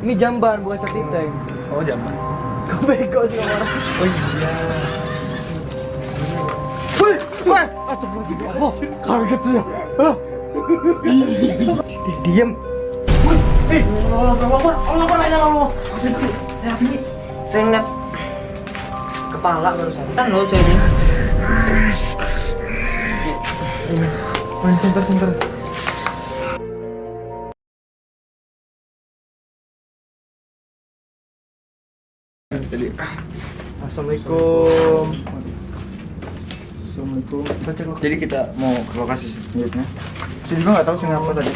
Ini jamban bukan septic tank. Oh jamban. Kau bego sih kamu orang. Oh iya. Woi, astagfirullah. Kaget ya. Diam. Allah nanya Allah. Ya ini saya ngeliat kepala barusan. Kan lo saya ini. Sebentar. Tadi. Assalamualaikum. Assalamualaikum. Jadi kita mau ke lokasi selanjutnya. Saya juga nggak tahu sih ngapa tadi.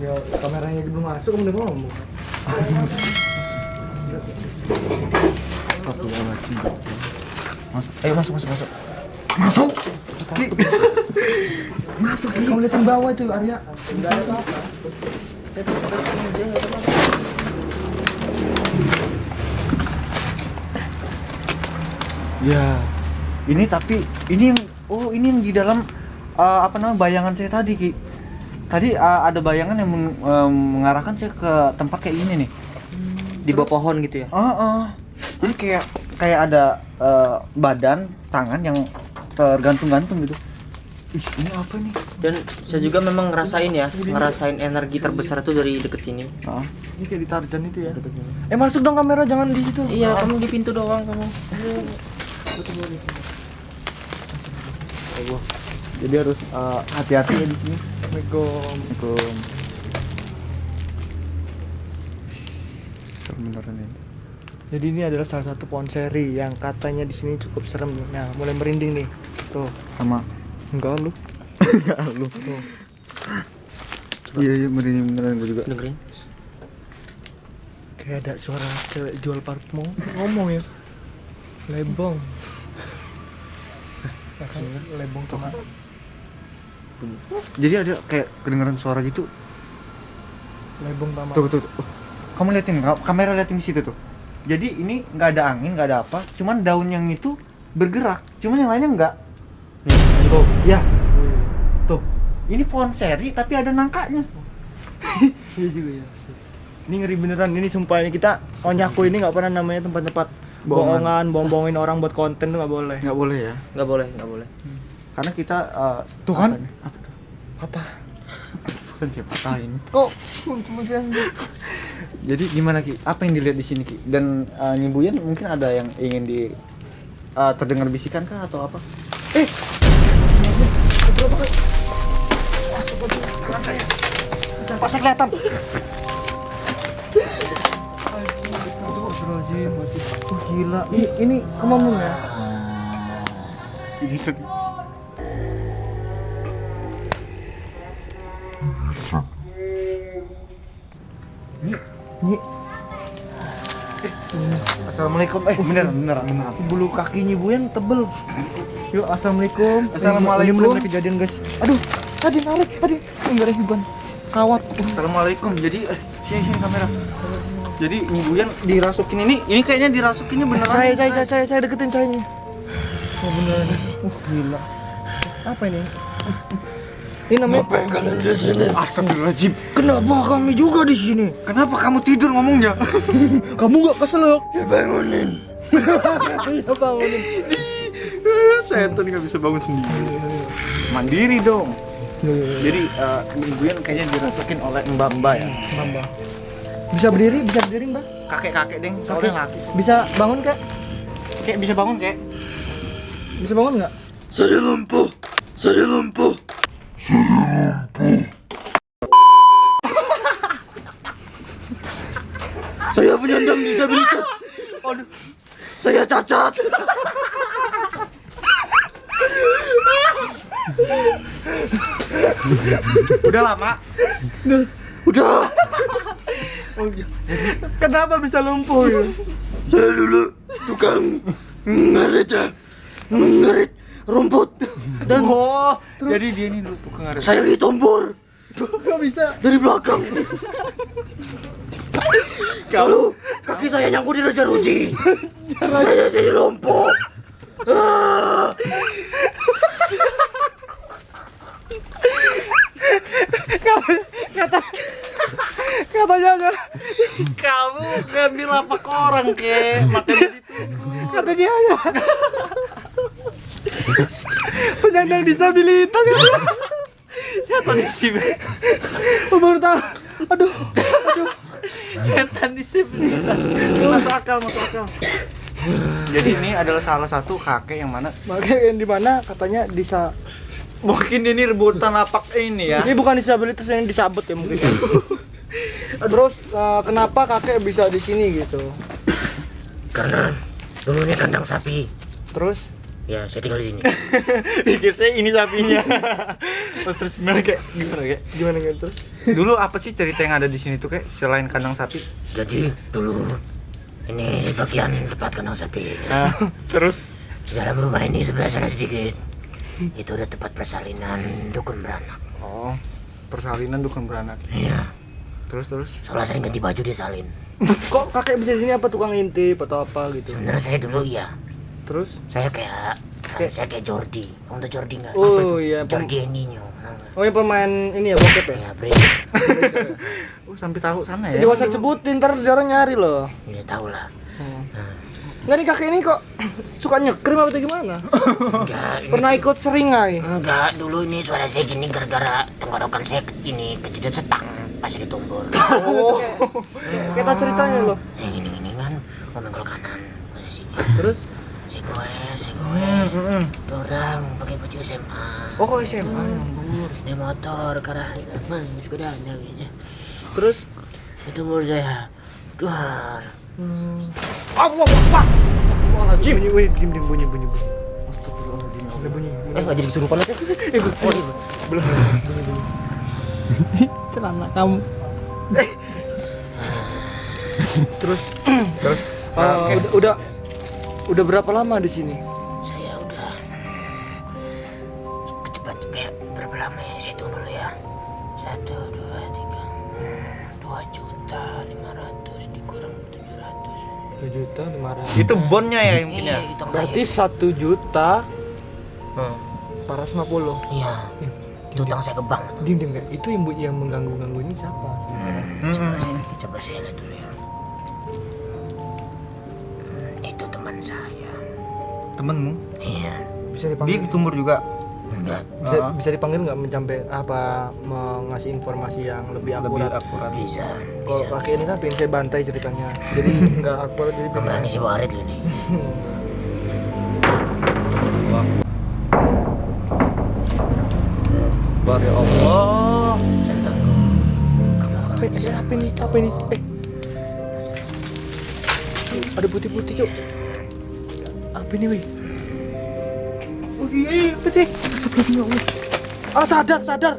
Ya kameranya belum masuk, kamu udah ngomong. Masuk. Ayo masuk. Masuk. Ki. Masuk, kamu lihat yang bawah itu Arya. Enggak ada apa-apa. Ya. Ini tapi ini yang di dalam apa namanya bayangan saya tadi Ki. Tadi ada bayangan yang mengarahkan saya ke tempat kayak ini nih. Di bawah pohon gitu ya. Jadi kayak ada badan, tangan yang tergantung-gantung gitu. Ih, ini apa nih? Dan saya juga memang ngerasain energi terbesar itu dari deket sini. Ini kayak di Tarzan itu ya. Deket sini. Masuk dong kamera, jangan di situ. Iya, kamu di pintu doang kamu. Jadi harus hati-hati ya di sini. Assalamualaikum. Serem beneran ini. Jadi ini adalah salah satu pohon seri yang katanya di sini cukup serem. Nah, mulai merinding nih. Tuh. Sama Enggak lu. Tuh. Iya merinding beneran gue juga. Dengerin. Kayak ada suara cewek jual parfum ngomong ya. Lebong. Ya kan? Lebong tuh kan. Jadi ada kayak kedengaran suara gitu. Lebong tamat. Tuh. Kamu liatin, kamera liatin di situ tuh. Jadi ini nggak ada angin, nggak ada apa, cuman daun yang itu bergerak, cuman yang lainnya nggak. Nih, Tuh, ya. Tuh. Ini pohon seri tapi ada nangkanya. Iya juga ya. Ini ngeri beneran, ini sumpah ini kita Onyaku ini nggak pernah namanya tempat-tempat bohongan, bohongin orang buat konten tuh nggak boleh. Nggak boleh ya. nggak boleh. Karena kita Tuh kan? apa tuh? Patah. Kan siapa patahin. Kok kemudian Jadi gimana Ki? Apa yang dilihat di sini Ki? Dan Nyibuyan mungkin ada yang ingin terdengar bisikan kah atau apa? pas kelihatan. Gila. Ini kemamung ya. Ini sedih. Ini Assalamualaikum. Beneran. bulu kakinya Buyan tebel. Yuk, assalamualaikum. Assalamualaikum. Ini mulai kejadian guys. Aduh, tadi narik. Enggak ada hiburan. Kawat. Assalamualaikum. Jadi sini kamera. Jadi Nyibuyan dirasukin ini kayaknya dirasukinnya beneran. Saya deketin cahayanya. Oh beneran. Gila. Apa ini? Ini namanya. Apa yang kalian di sini? Astagfirullahaladzim. Kenapa kami juga di sini? Kenapa kamu tidur ngomongnya? Kamu nggak keselak? Ya bangunin. Iya bangunin. Setan nggak bisa bangun sendiri. Mandiri dong. Jadi Nyibuyan kayaknya dirasukin oleh mbak-mbak ya. Mbak. Bisa berdiri, Mbak? Kakek-kakek deng, soalnya laki. Bisa bangun, Kak? Kayak bisa bangun kayak. Bisa bangun nggak? Saya lumpuh. Saya penyandang disabilitas. Aduh. Saya cacat. Udah lama. Udah. Oh, iya. Kenapa bisa lumpuh ya? Saya dulu tukang ngerit rumput dan jadi dia ini dulu tukang ngerit. Saya ditompor. Kok bisa? Dari belakang. Kalau kaki saya nyangkut di raja ruji. Saya jadi lumpuh. Kamu ngambil lapak orang kek, makanya ditunggu. Kata dia ya. Penyandang disabilitas. Setan disabilitas. Baru tahu. Aduh. Setan disabilitas. Masuk akal. Jadi ini adalah salah satu kakek yang mana Makanya yang di mana katanya mungkin ini rebutan lapak ini ya. ini bukan disabilitas, yang disabet ya mungkin. Terus kenapa kakek bisa di sini gitu? Karena dulu ini kandang sapi. Terus Ya, saya tinggal di sini. Pikir saya ini sapinya. Terus gimana kek? gimana gitu? Terus Dulu apa sih cerita yang ada di sini tuh kek selain kandang sapi? Jadi dulu ini bagian tempat kandang sapi. Terus Di dalam rumah ini sebelah sana sedikit itu ada tempat persalinan dukun beranak. oh, persalinan dukun beranak. Iya. Terus Soalnya sering ganti baju dia salin. kok kakek bisa di sini, apa tukang intip atau apa gitu? Sebenarnya saya dulu iya. Terus Saya kayak Jordi. Kamu tahu Jordi nggak? oh iya, Jordi Eninho. Tahu nggak? oh yang pemain ini ya, bokep ya? Ya, bre. sampai tahu sana ya. Jadi usah sebutin, ntar dia orang nyari loh. Ya tahu lah. Nah, Nggak nih, kakek ini kok suka nyekrim apa gimana? enggak, ini Pernah ikut seringai? enggak, dulu ini suara saya gini gara-gara tenggorokan saya ini kejedot setang pas ditumbur. Oh, kita ceritanya loh. Ini kan ngomong kalau kanan posisinya. Terus Saya goes, dorang pakai baju SMA. Oh, kok SMA nganggur. Naik motor ke arah mana sepeda gitu. terus Ditumbur saya, duar. Allah Akbar. Astagfirullahaladzim. Bunyi, bunyi. Astagfirullahaladzim. Ada bunyi. Nggak jadi kesurupan aja. Belum. Celana kamu. Terus udah berapa lama di sini? Saya udah cepat kayak berapa lama ya? Saya hitung dulu ya. 1, 2, 3, 2.500.000 dikurang 700. 7.500.000. Itu bonnya ya mungkin ya. Iya, hitung Berarti saya. 1.450.000. Iya. Itu utang saya ke bank. Diem kayak itu yang mengganggu ini siapa? Coba saya lihat dulu ya. Itu teman saya. Temenmu? Iya. Bisa Dia dipanggil? ditumbur juga. Enggak. Bisa dipanggil nggak mencapai apa mengasih informasi yang lebih Lebih akurat? akurat. Bisa. Kalau Bisa. kakek ini kan pengen saya bantai ceritanya, jadi nggak akurat, jadi pengen. Berani sih bawa arit lu nih. Ya Allah. Tentang kamu akan Apa ini? Ada putih-putih cok. Apa ini wih? Oh iya, putih. Astagfirullah. Ah, sadar. Sadar.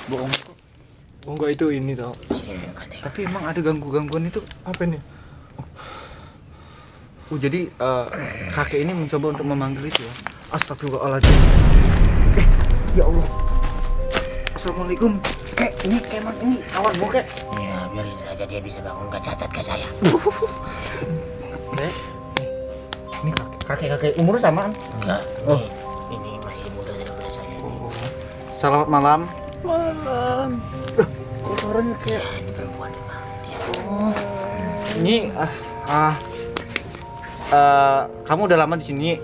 Bohong. Oh enggak, itu ini tau. Tapi emang ada gangguan itu. Apa ini? Jadi kakek ini mencoba untuk memanggil itu ya. Astagfirullahaladzim. Ya Allah. Assalamualaikum. Kek, ini emang ini kawan bokek. Iya, biarin saja dia bisa bangun gak cacat kayak saya. Kek. Ini kakek umur samaan. Enggak. Oh. Ini masih muda daripada saya. Selamat malam. Malam. Kok suaranya Ya, kayak ini perempuan memang. Dia. Ini kamu udah lama di sini?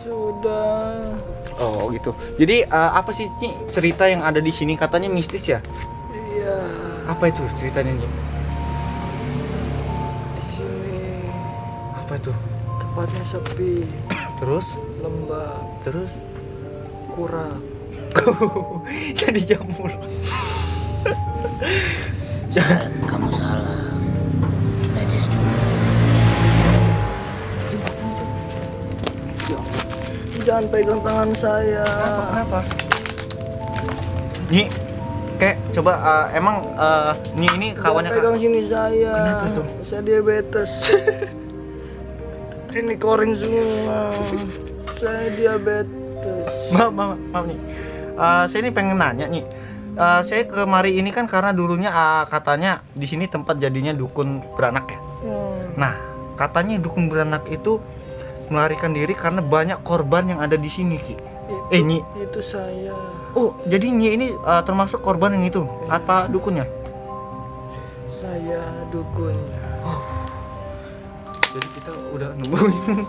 sudah. Oh gitu. Jadi apa sih Nyi, cerita yang ada di sini katanya mistis ya? Iya. Apa itu ceritanya Nyi? Di sini Apa itu? tempatnya sepi, Terus? lembab, Terus? kurang. Jadi jamur. Kamu salah. Ledes dulu. Jangan pegang tangan saya. Kenapa? Nyi, kayak coba emang Nyi ini kawannya Jangan pegang sini saya. Kenapa tuh? Saya diabetes. Ini koring semua. Saya diabetes. Maaf Nyi. Saya ini pengen nanya Nyi. Saya kemari ini kan karena dulunya katanya di sini tempat jadinya dukun beranak ya. Nah, katanya dukun beranak itu melarikan diri karena banyak korban yang ada di sini, Ki. Nyi. Itu saya. Oh, jadi Nyi ini termasuk korban yang itu? Apa dukunnya? Saya dukunnya. Jadi kita udah nemuin.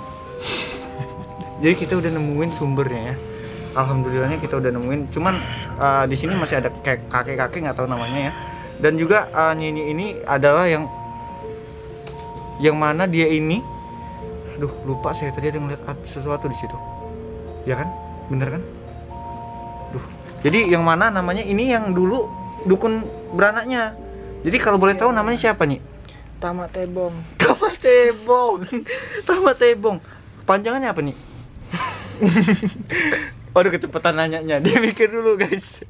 Jadi kita udah nemuin sumbernya ya. Alhamdulillahnya kita udah nemuin. Cuman di sini masih ada kakek-kakek nggak tahu namanya ya. Dan juga Nyi ini adalah yang mana dia ini. Aduh, lupa saya tadi ada ngeliat sesuatu di situ. Ya kan? Bener kan? Duh. Jadi yang mana namanya ini yang dulu dukun beranaknya. Jadi kalau boleh tahu namanya siapa, Nyi? Tamat Tebong. Tamat Tebong. Tamat Tebong. Panjangannya apa, Nyi? Waduh, kecepatan nanyanya. Dia mikir dulu, guys.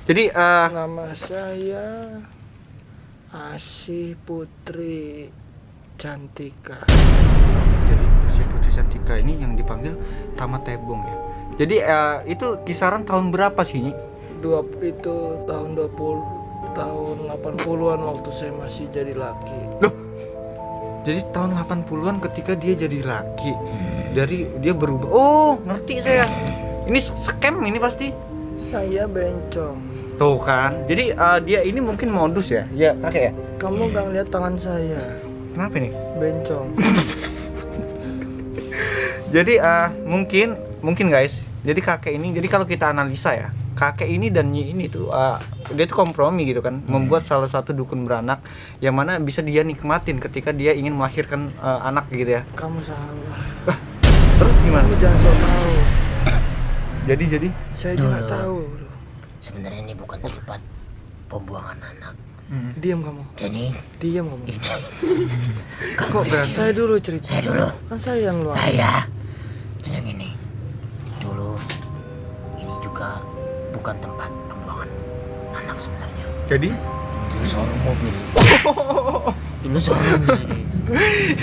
Jadi Nama saya Asih Putri Cantika. jadi si Putri Cantika ini yang dipanggil Tamat Tebong ya. Jadi itu kisaran tahun berapa sih, Nyi? Itu tahun 80-an waktu saya masih jadi laki. Loh. Jadi tahun 80-an ketika dia jadi laki. Dari dia berubah. Oh, ngerti saya. Ini scam ini pasti. Saya bencong. Tuh kan. Jadi dia ini mungkin modus ya. Ya, kakek ya. Kamu gak lihat tangan saya? Kenapa nih? Bencong. Jadi mungkin guys. Jadi kakek ini, jadi kalau kita analisa ya, kakek ini dan Nyi ini tuh dia tuh kompromi gitu kan, membuat salah satu dukun beranak yang mana bisa dia nikmatin ketika dia ingin melahirkan anak gitu ya. Kamu salah. Terus gimana? Kamu jangan sok tahu. Jadi Saya juga tahu. Sebenarnya ini bukan tempat pembuangan anak. Diam kamu. Jadi Diam kamu. ini kok berani? Saya dulu cerita. saya dulu. Kan saya yang luar. Saya yang ini dulu ini juga bukan tempat pembuangan anak sebenarnya. Jadi Itu showroom mobil. Dulu showroom ini.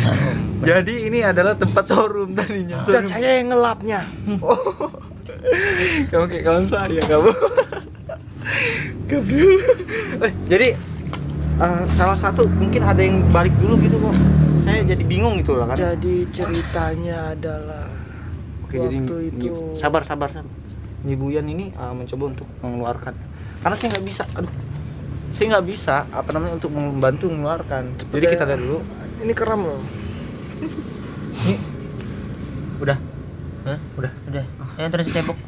Showroom. jadi ini adalah tempat showroom tadinya. Dan saya yang ngelapnya. Kamu kayak kawan saya, kamu. Gabriel. Jadi salah satu mungkin ada yang balik dulu gitu kok. Saya jadi bingung gitu lah kan. Jadi ceritanya adalah Oke, jadi waktu itu sabar. Nyi Buyan ini mencoba untuk mengeluarkan. Karena saya nggak bisa. Saya nggak bisa untuk membantu mengeluarkan. Jadi kita lihat dulu. ini keram loh. Ini udah. Hah? Udah. Yang terus cebok.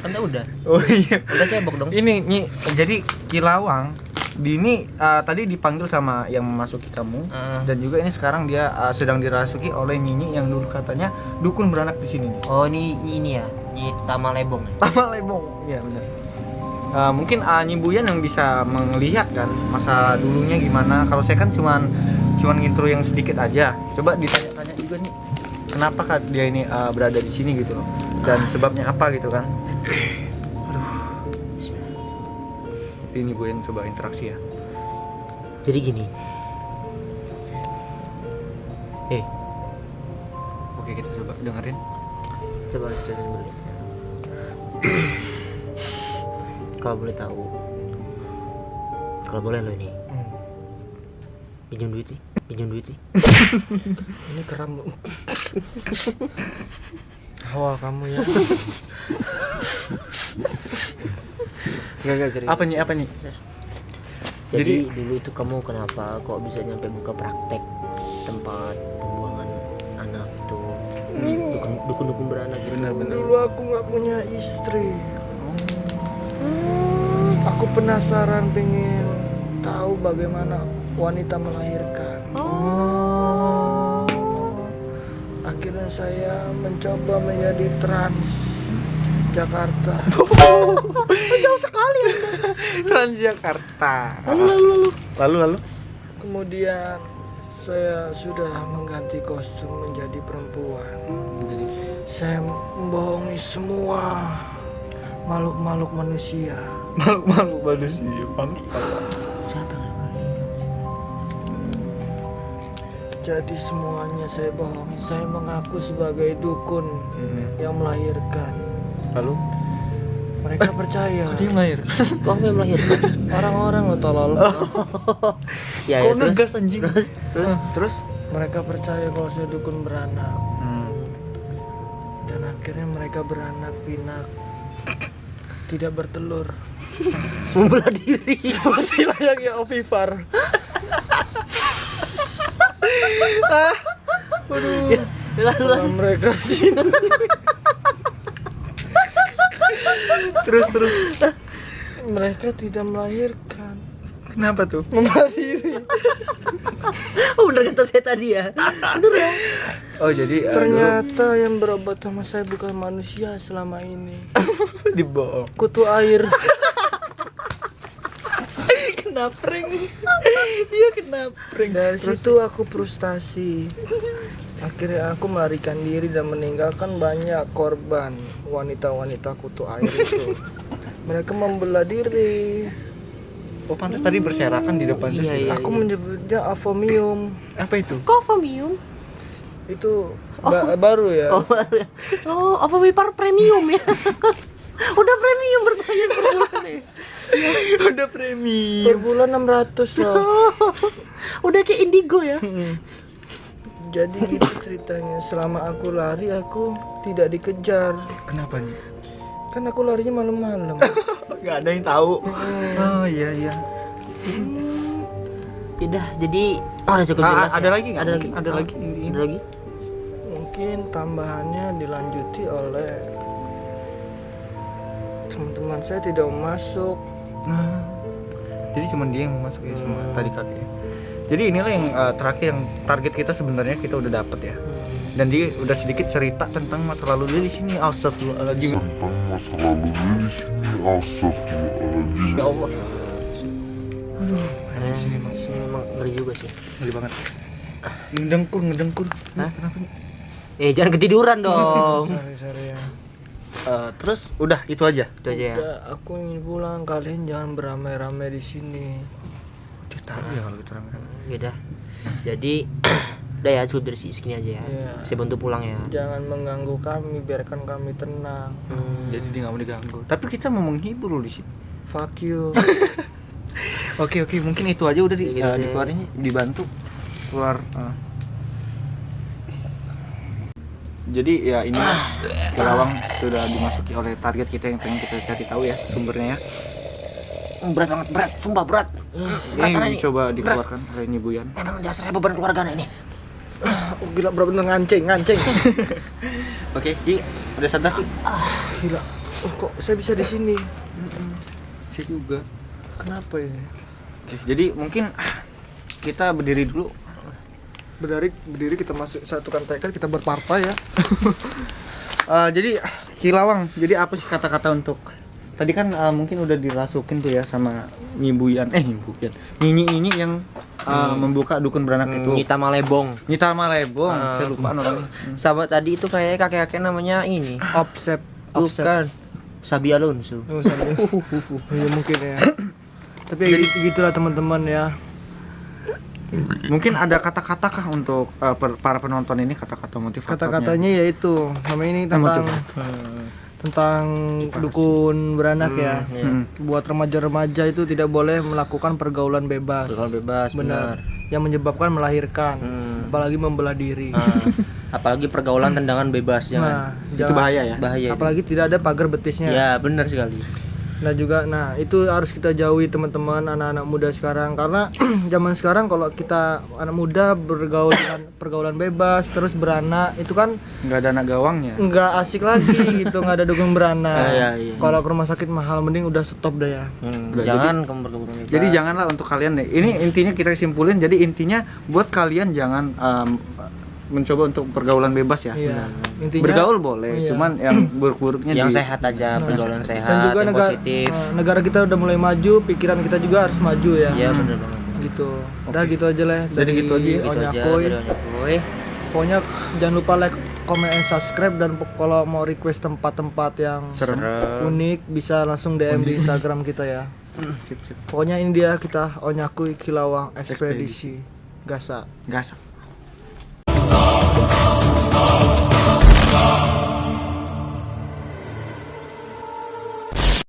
Kan udah. Oh iya. Udah cebok dong. Ini Nyi, jadi Kilawang ini tadi dipanggil sama yang memasuki kamu dan juga ini sekarang dia sedang dirasuki oleh Nyi yang dulu katanya dukun beranak di sini. Oh, ini ya. Ini Tama Lebong. Tama Lebong. Iya benar. Mungkin Nyi Buyan yang bisa melihat kan masa dulunya gimana. Kalau saya kan cuman ngintro yang sedikit aja. Coba ditanya-tanya juga nih. Kenapa kan dia ini berada di sini gitu loh. Dan sebabnya apa gitu kan. Ini Buyan coba interaksi ya. Jadi gini. Oke, kita coba dengerin. Coba saya dulu. Kalau boleh tahu. Kalau boleh lo ini. Pinjam duit sih. Ini keram loh. Hawa kamu ya. Enggak serius. Apa nih? Jadi dulu itu kamu kenapa kok bisa nyampe buka praktek tempat pembuangan anak tuh dukun beranak gitu. Bener. Dulu aku nggak punya istri. Aku penasaran pengen tahu bagaimana wanita melahirkan. Akhirnya saya mencoba menjadi trans Jakarta. Jauh sekali Transjakarta. Lalu Kemudian saya sudah mengganti kostum menjadi perempuan. Saya membohongi semua makhluk manusia. Makhluk manusia. Siapa? Jadi semuanya saya bohongi. Saya mengaku sebagai dukun yang melahirkan. Lalu Mereka percaya. Dia melahirkan. Kok aku yang melahirkan? Orang-orang lo tolol. Ya, Kok terus. ngegas anjing? Terus mereka percaya kalau saya dukun beranak. Dan akhirnya mereka beranak pinak. Tidak bertelur. Membelah diri. Seperti layaknya Ovipar. Waduh. Ya, Kalau mereka sini. Terus mereka tidak melahirkan. Kenapa tuh? Membelah diri. Oh, bener kata saya tadi ya. Bener ya. Oh jadi Ternyata yang berobat sama saya bukan manusia selama ini. dibohong. Kutu air. Kena prank. Iya kena prank. Dari situ aku frustasi. Akhirnya aku melarikan diri dan meninggalkan banyak korban wanita-wanita kutu air itu. Mereka membelah diri. Oh pantas tadi berserakan di depan Iya, iya. Aku menyebutnya avomium. Apa itu? Covomium. Itu baru ya. Oh, Ovipar premium ya. Udah premium berbayar per bulan ya. Udah premium. Per bulan 600 loh. Udah kayak indigo ya. Jadi gitu ceritanya. Selama aku lari aku tidak dikejar. Kenapa nih? Kan aku larinya malam-malam. Gak ada yang tahu. Oh iya. Udah, jadi udah cukup jelas. Ada ya? lagi nggak? Ada lagi. Mungkin ada lagi. Ada lagi. Mungkin tambahannya dilanjuti oleh teman-teman saya tidak mau masuk. Nah, jadi cuma dia yang mau masuk ya semua tadi kakek. Jadi inilah yang terakhir yang target kita sebenarnya kita udah dapet ya. Dan dia udah sedikit cerita tentang masa lalu dia di sini. Astagfirullahaladzim. Ya Allah. Sini emang ngeri juga sih. Ngeri banget. Ngedengkur. Hah? Kenapa nih? Jangan ketiduran dong. Sorry ya. Terus udah itu aja. Itu aja ya. Udah, aku ingin pulang. Kalian jangan beramai-ramai di sini. Dia tahu ya kalau kita orang. Ya udah. Jadi udah ya cukup dari segini aja ya. Iya. Saya bantu pulang ya. Jangan mengganggu kami, biarkan kami tenang. Jadi dia nggak mau diganggu. Tapi kita mau menghibur loh di sini. Fuck you. Oke, mungkin itu aja udah Gitu deh. dikeluarin, dibantu keluar. Jadi ya ini Kilawang sudah dimasuki oleh target kita yang pengen kita cari tahu ya sumbernya ya. Berat banget, berat, sumpah berat. Ini coba dikeluarkan oleh Nyibuyan. Emang dasarnya beban keluarga nih. Oh, gila bener-bener ngancing. Oke, Ki, udah sadar Ki? Gila. Oh, kok saya bisa di sini? Saya juga. Kenapa ini? Oke, jadi mungkin kita berdiri dulu. Berdiri kita masuk satukan tekad, kita berpartai ya. Jadi Kilawang, jadi apa sih kata-kata untuk tadi kan mungkin udah dirasukin tuh ya sama Nyibuyan, Nyinyi yang membuka dukun beranak itu. Nyita Malebong. Nyita Malebong, saya lupa namanya. Sama tadi itu kayak kakek-kakek namanya ini. Offset. Bukan. Sabi Alonso. Oh, ya mungkin ya. Tapi gitulah teman-teman ya. Mungkin ada kata-kata kah untuk para penonton ini, kata-kata motivatornya? Kata-katanya yaitu namanya ini tentang dukun beranak ya. Buat remaja-remaja itu tidak boleh melakukan pergaulan bebas. Bebas, Benar. Yang menyebabkan melahirkan, apalagi membelah diri. Apalagi pergaulan tendangan bebas jangan. Itu bahaya ya. Bahaya. Apalagi tidak ada pagar betisnya. Ya, benar sekali. Nah itu harus kita jauhi teman-teman anak-anak muda sekarang, karena zaman sekarang kalau kita anak muda bergaul dengan pergaulan bebas terus beranak itu kan Nggak ada anak gawangnya. nggak asik lagi gitu, nggak ada dukun beranak. Iya. Kalau ke rumah sakit mahal mending udah stop deh ya. Udah, Jangan kamu berkebun bebas. Jadi janganlah untuk kalian nih. Ini intinya kita simpulin. Jadi intinya buat kalian jangan mencoba untuk pergaulan bebas ya. Iya. Intinya Bergaul boleh, iya. cuman yang buruk-buruknya yang di- sehat aja, pergaulan dan sehat, juga yang positif. negara kita udah mulai maju, pikiran kita juga harus maju ya. Iya, benar banget. Gitu. Udah gitu aja lah. Jadi gitu aja ya. Gitu aja Onyakoy. dari Onyakoy. Pokoknya jangan lupa like, comment, and subscribe, dan kalau mau request tempat-tempat yang Serem. unik bisa langsung DM di Instagram kita ya. Sip. Pokoknya ini dia kita Onyakoy Kilawang Ekspedisi Gasa. Gasak.